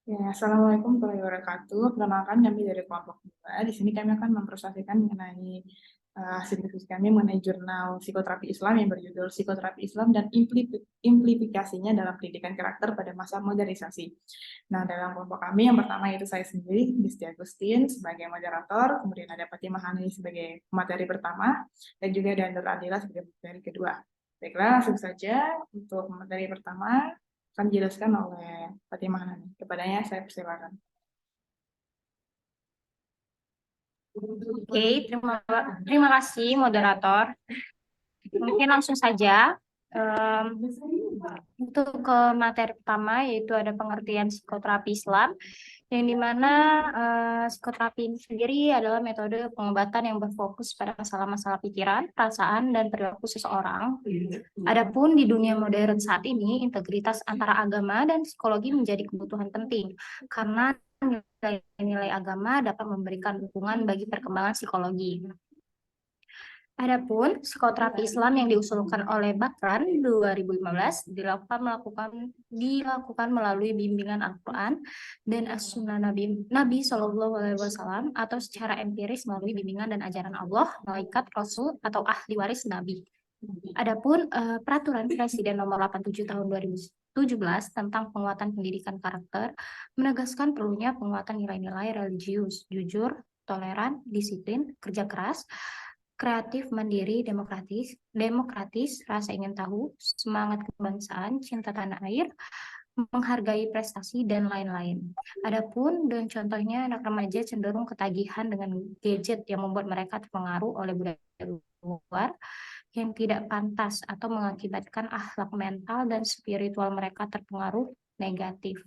Ya, Assalamualaikum warahmatullahi wabarakatuh. Perkenalkan kami dari kelompok 2. Di sini kami akan mempresentasikan mengenai hasil diskusi kami mengenai jurnal psikoterapi Islam yang berjudul Psikoterapi Islam dan Implikasinya dalam Pendidikan Karakter pada Masa Modernisasi. Nah, dalam kelompok kami yang pertama yaitu saya sendiri, Disti Agustin sebagai moderator, kemudian ada Fatimah Hani sebagai materi pertama, dan juga ada Nur Adila sebagai materi kedua. Baiklah, langsung saja untuk materi pertama akan dijelaskan oleh Fatimah Hani. Kepadanya saya persilakan. Oke, terima kasih moderator. Mungkin langsung saja untuk ke materi pertama, yaitu ada pengertian psikoterapi Islam, yang dimana psikoterapi ini sendiri adalah metode pengobatan yang berfokus pada masalah-masalah pikiran, perasaan, dan perilaku seseorang. Adapun di dunia modern saat ini, integritas antara agama dan psikologi menjadi kebutuhan penting, karena nilai-nilai agama dapat memberikan dukungan bagi perkembangan psikologi. Adapun psikoterapi Islam yang diusulkan oleh Bakran 2015 dilakukan melalui bimbingan Al-Quran dan As-Sunnah Nabi Shallallahu Alaihi Wasallam atau secara empiris melalui bimbingan dan ajaran Allah, malaikat, Rasul atau ahli waris Nabi. Adapun Peraturan Presiden Nomor 87 Tahun 2017 tentang penguatan pendidikan karakter menegaskan perlunya penguatan nilai-nilai religius, jujur, toleran, disiplin, kerja keras, kreatif, mandiri, demokratis, rasa ingin tahu, semangat kebangsaan, cinta tanah air, menghargai prestasi, dan lain-lain. Adapun dan contohnya anak remaja cenderung ketagihan dengan gadget yang membuat mereka terpengaruh oleh budaya luar yang tidak pantas atau mengakibatkan akhlak mental dan spiritual mereka terpengaruh negatif.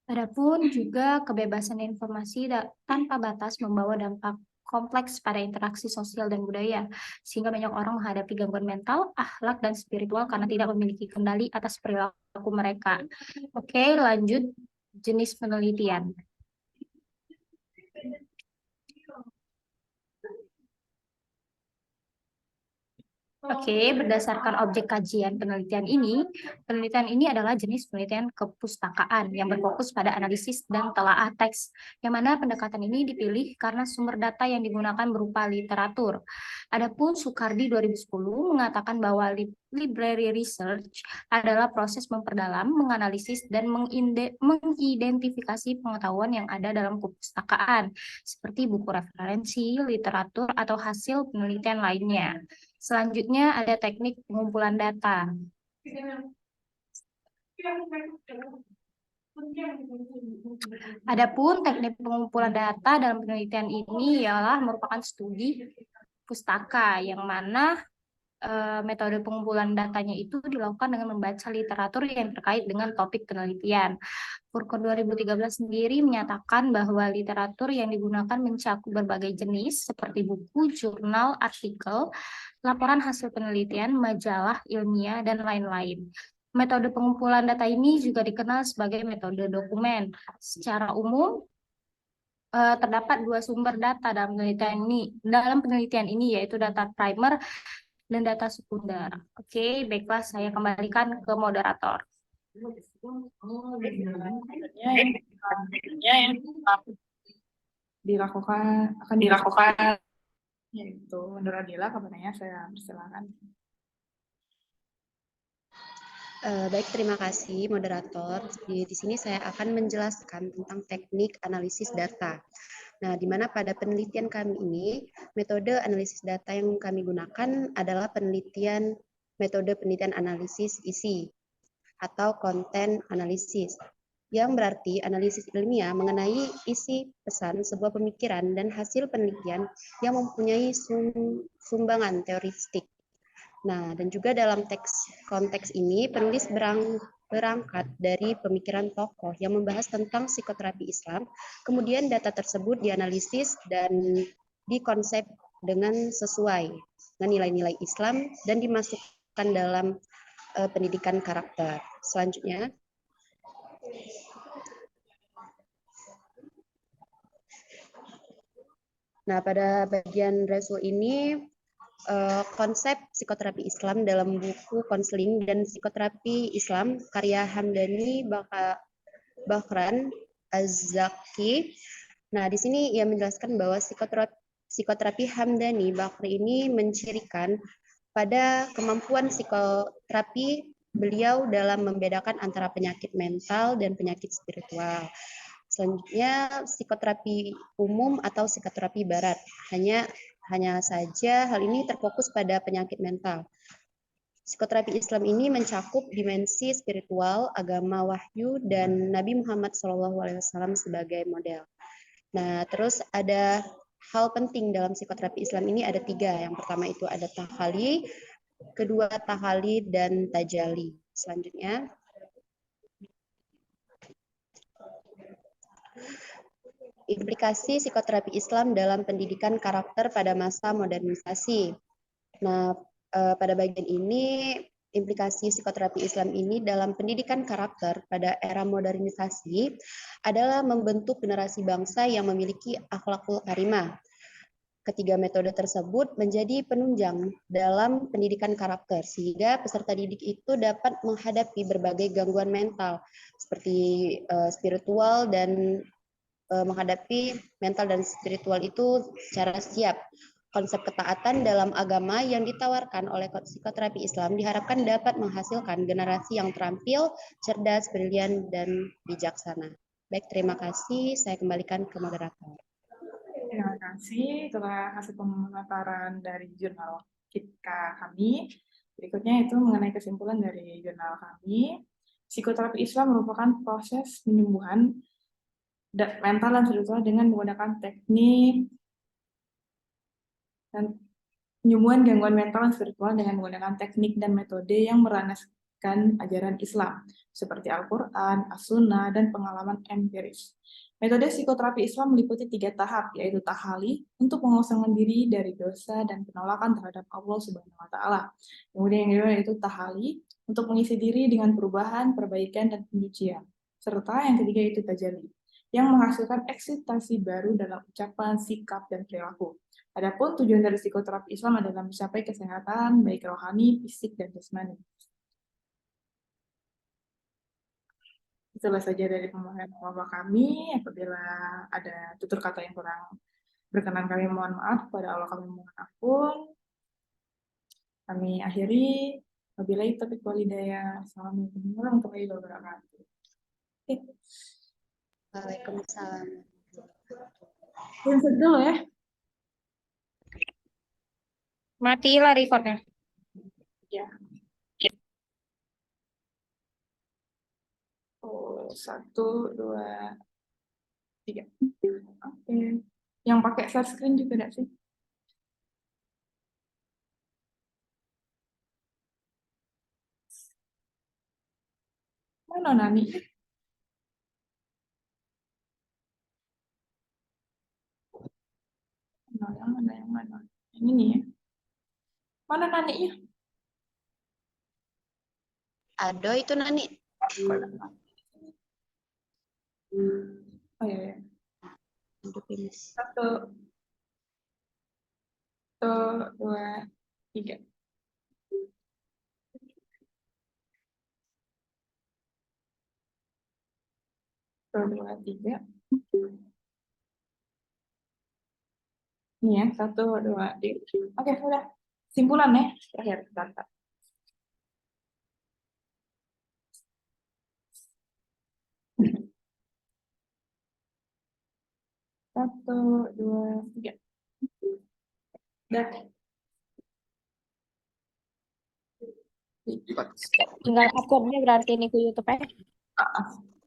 Adapun juga kebebasan informasi tanpa batas membawa dampak kompleks pada interaksi sosial dan budaya, sehingga banyak orang menghadapi gangguan mental, akhlak, dan spiritual karena tidak memiliki kendali atas perilaku mereka. Oke, lanjut jenis penelitian. Oke, berdasarkan objek kajian penelitian ini adalah jenis penelitian kepustakaan yang berfokus pada analisis dan telaah teks, yang mana pendekatan ini dipilih karena sumber data yang digunakan berupa literatur. Adapun Soekardi 2010 mengatakan bahwa library research adalah proses memperdalam, menganalisis, dan mengidentifikasi pengetahuan yang ada dalam kepustakaan, seperti buku referensi, literatur, atau hasil penelitian lainnya. Selanjutnya ada teknik pengumpulan data. Adapun teknik pengumpulan data dalam penelitian ini ialah merupakan studi pustaka, yang mana metode pengumpulan datanya itu dilakukan dengan membaca literatur yang terkait dengan topik penelitian. Furqan 2013 sendiri menyatakan bahwa literatur yang digunakan mencakup berbagai jenis seperti buku, jurnal, artikel, laporan hasil penelitian, majalah ilmiah, dan lain-lain. Metode pengumpulan data ini juga dikenal sebagai metode dokumen. Secara umum, terdapat dua sumber data dalam penelitian ini, yaitu data primer dan data sekunder. Oke, baiklah, saya kembalikan ke moderator. Yang akan dilakukan yaitu Nur Adila. Kepadanya saya persilakan. Baik, terima kasih moderator. Di sini saya akan menjelaskan tentang teknik analisis data. Nah, di mana pada penelitian kami ini, metode analisis data yang kami gunakan adalah metode penelitian analisis isi atau konten analisis, yang berarti analisis ilmiah mengenai isi pesan sebuah pemikiran dan hasil penelitian yang mempunyai sumbangan teoretik. Nah, dan juga dalam konteks ini, penulis berangkat dari pemikiran tokoh yang membahas tentang psikoterapi Islam, kemudian data tersebut dianalisis dan dikonsep dengan sesuai dengan nilai-nilai Islam dan dimasukkan dalam pendidikan karakter. Selanjutnya, nah pada bagian resul ini, konsep psikoterapi Islam dalam buku konseling dan psikoterapi Islam karya Hamdani Bahran Az-Zaki. Nah, di sini ia menjelaskan bahwa psikoterapi Hamdani Bakri ini mencirikan pada kemampuan psikoterapi beliau dalam membedakan antara penyakit mental dan penyakit spiritual. Selanjutnya, psikoterapi umum atau psikoterapi barat. Hanya saja hal ini terfokus pada penyakit mental. Psikoterapi Islam ini mencakup dimensi spiritual, agama wahyu, dan Nabi Muhammad SAW sebagai model. Nah, terus ada hal penting dalam psikoterapi Islam ini ada 3. Yang pertama itu ada tahali, kedua tahali, dan tajali. Selanjutnya, implikasi psikoterapi Islam dalam pendidikan karakter pada masa modernisasi. Nah, pada bagian ini, implikasi psikoterapi Islam ini dalam pendidikan karakter pada era modernisasi adalah membentuk generasi bangsa yang memiliki akhlakul karimah. Ketiga metode tersebut menjadi penunjang dalam pendidikan karakter, sehingga peserta didik itu dapat menghadapi berbagai gangguan mental, seperti spiritual dan menghadapi mental dan spiritual itu secara siap. Konsep ketaatan dalam agama yang ditawarkan oleh psikoterapi Islam diharapkan dapat menghasilkan generasi yang terampil, cerdas, brilian, dan bijaksana. Baik, terima kasih. Saya kembalikan ke moderator. Terima kasih telah hasil pemaparan dari jurnal kami. Berikutnya itu mengenai kesimpulan dari jurnal kami. Psikoterapi Islam merupakan proses penyembuhan mental dan spiritual dengan menggunakan teknik dan penyembuhan gangguan mental dan spiritual dengan menggunakan teknik dan metode yang meranaskan ajaran Islam, seperti Al-Quran, As-Sunnah, dan pengalaman empiris. Metode psikoterapi Islam meliputi 3 tahap, yaitu tahali untuk mengosongkan diri dari dosa dan penolakan terhadap Allah Subhanahu wa Ta'ala. Kemudian yang kedua yaitu tahali untuk mengisi diri dengan perubahan, perbaikan, dan penyucian. Serta yang ketiga yaitu tajali, yang menghasilkan eksitasi baru dalam ucapan, sikap, dan perilaku. Adapun tujuan dari psikoterapi Islam adalah mencapai kesehatan baik rohani, fisik, dan jasmani. Itulah saja dari pemahaman bapak kami. Apabila ada tutur kata yang kurang berkenan kami mohon maaf, kepada Allah kami mohon ampun. Kami akhiri. Wabillahi taufiq wal hidayah. Assalamualaikum warahmatullahi wabarakatuh. Waalaikumsalam. Cancel dulu ya. Matilah recordnya. Ya. Oh, 1, 2, 3. Oke. Yang pakai share screen juga enggak sih? Mana Nani? Yang mana? Yang ini ya. Mana Nani ya? Ado itu Nani. Oh iya. 1, 2, 3. 1, 2, 3. Ini ya, 1, 2, 3. Oke, udah. Simpulan ya, terakhir. Data. Satu, 2, 3. Udah. Tinggal uploadnya berarti ini ke YouTube ya.